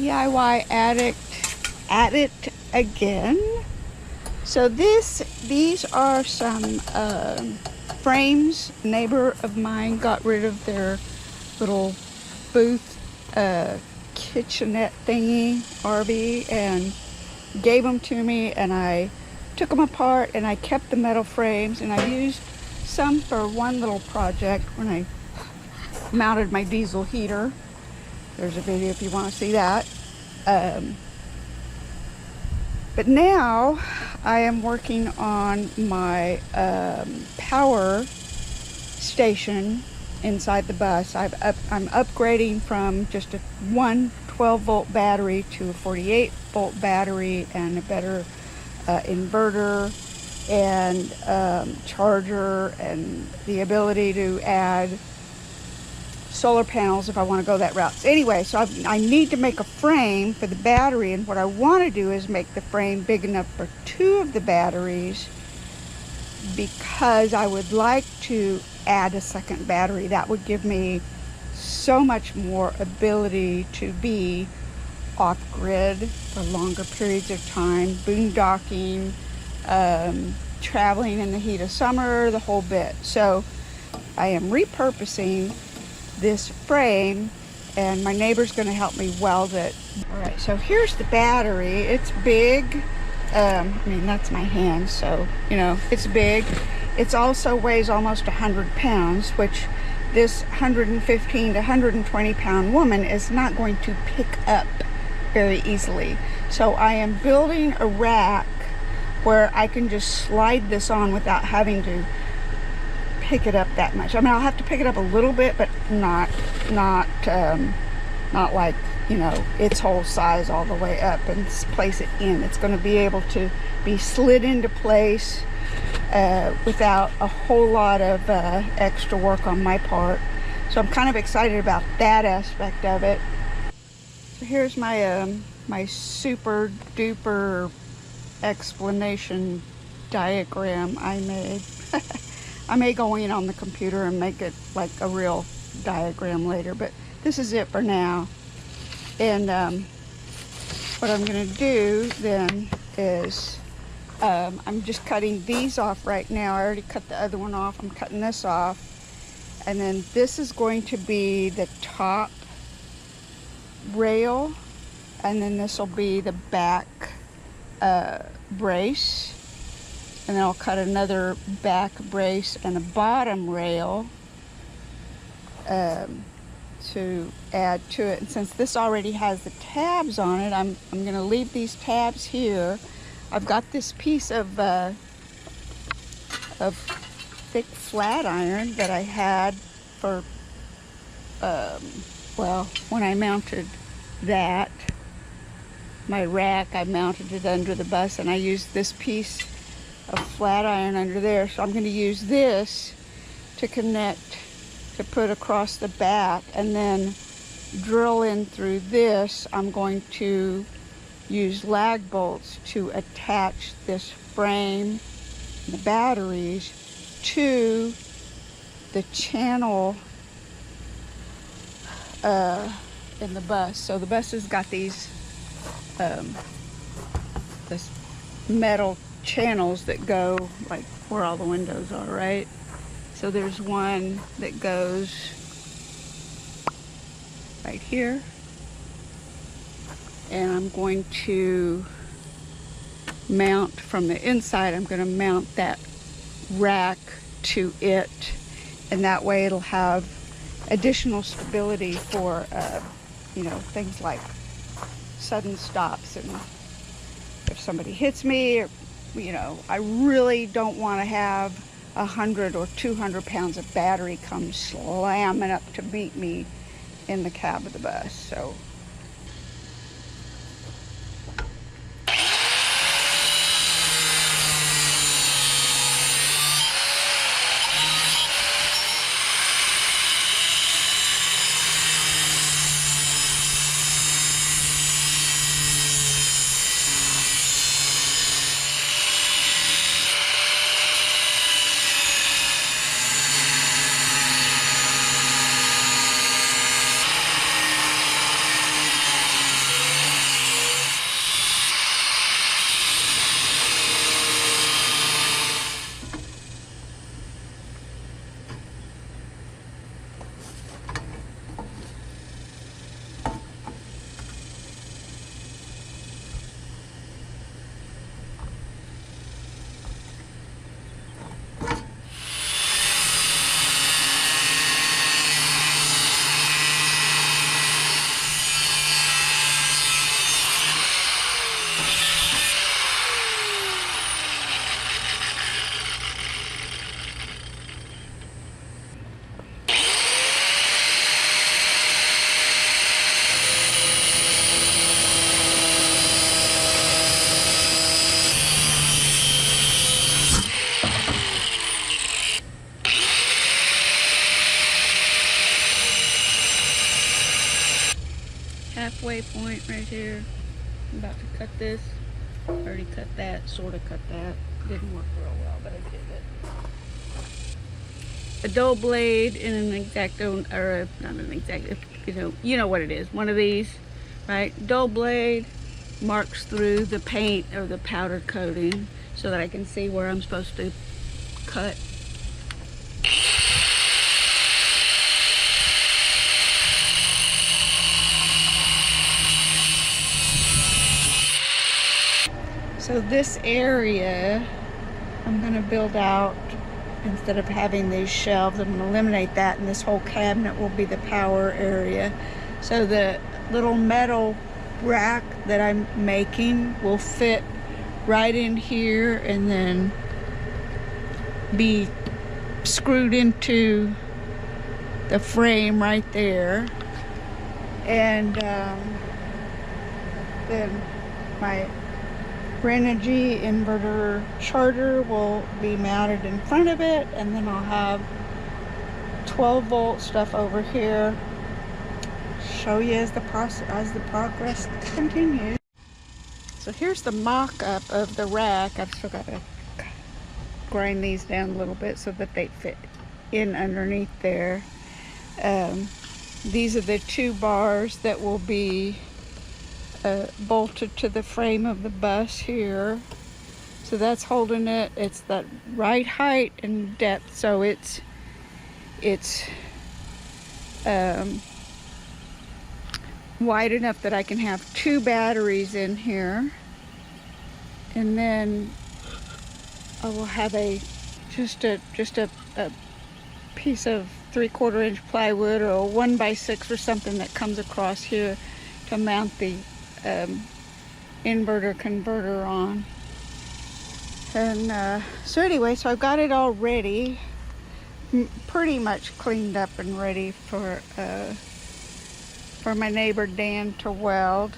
DIY addict at it again. So these are some frames. A neighbor of mine got rid of their little booth kitchenette thingy RV and gave them to me, and I took them apart and I kept the metal frames, and I used some for one little project when I mounted my diesel heater. There's a video if you want to see that. But now I am working on my power station inside the bus. I'm upgrading from just a 12 volt battery to a 48 volt battery and a better inverter and charger, and the ability to add solar panels if I want to go that route. So anyway, so I need to make a frame for the battery, and what I want to do is make the frame big enough for 2 of the batteries, because I would like to add a second battery. That would give me so much more ability to be off-grid for longer periods of time, boondocking, traveling in the heat of summer, the whole bit. So I am repurposing this frame, and my neighbor's going to help me weld it. All right, so here's the battery. It's big. I mean, that's my hand, so you know, it's big. It also weighs almost 100 pounds, which this 115 to 120 pound woman is not going to pick up very easily. So I am building a rack where I can just slide this on without having to pick it up that much. I mean, I'll have to pick it up a little bit, but not like, you know, its whole size all the way up and place it in. It's going to be able to be slid into place without a whole lot of extra work on my part. So I'm kind of excited about that aspect of it. So here's my my super duper explanation diagram I made. I may go in on the computer and make it like a real diagram later, but this is it for now. And what I'm going to do then is I'm just cutting these off right now. I already cut the other one off. I'm cutting this off. And then this is going to be the top rail, and then this will be the back brace. And then I'll cut another back brace and a bottom rail to add to it. And since this already has the tabs on it, I'm going to leave these tabs here. I've got this piece of thick flat iron that I had for well, when I mounted that my rack, I mounted it under the bus, and I used this piece of flat iron under there. So I'm going to use this to connect, to put across the back, and then drill in through this. I'm going to use lag bolts to attach this frame, the batteries, to the channel in the bus. So the bus has got these this metal channels that go like where all the windows are, right? So there's one that goes right here, and I'm going to mount from the inside. I'm going to mount that rack to it, and that way it'll have additional stability for you know, things like sudden stops, and if somebody hits me, or you know, I really don't want to have 100 or 200 pounds of battery come slamming up to meet me in the cab of the bus. So halfway point right here. I'm about to cut this. Already cut that, sort of cut that. Didn't work real well, but I did it. A dull blade and an X-Acto, or not an X-Acto, you know what it is. One of these, right? Dull blade marks through the paint or the powder coating so that I can see where I'm supposed to cut. So this area I'm going to build out. Instead of having these shelves, I'm going to eliminate that, and this whole cabinet will be the power area. So the little metal rack that I'm making will fit right in here and then be screwed into the frame right there. And then my Renogy inverter charger will be mounted in front of it, and then I'll have 12 volt stuff over here. Show you as the progress continues. So here's the mock-up of the rack. I've still got to grind these down a little bit so that they fit in underneath there. These are the 2 bars that will be bolted to the frame of the bus here. So that's holding it. It's the right height and depth, so it's wide enough that I can have 2 batteries in here. And then I will have just a piece of 3/4 inch plywood or a 1x6 or something that comes across here to mount the inverter converter on. And so anyway, so I've got it all ready, pretty much cleaned up and ready for my neighbor Dan to weld.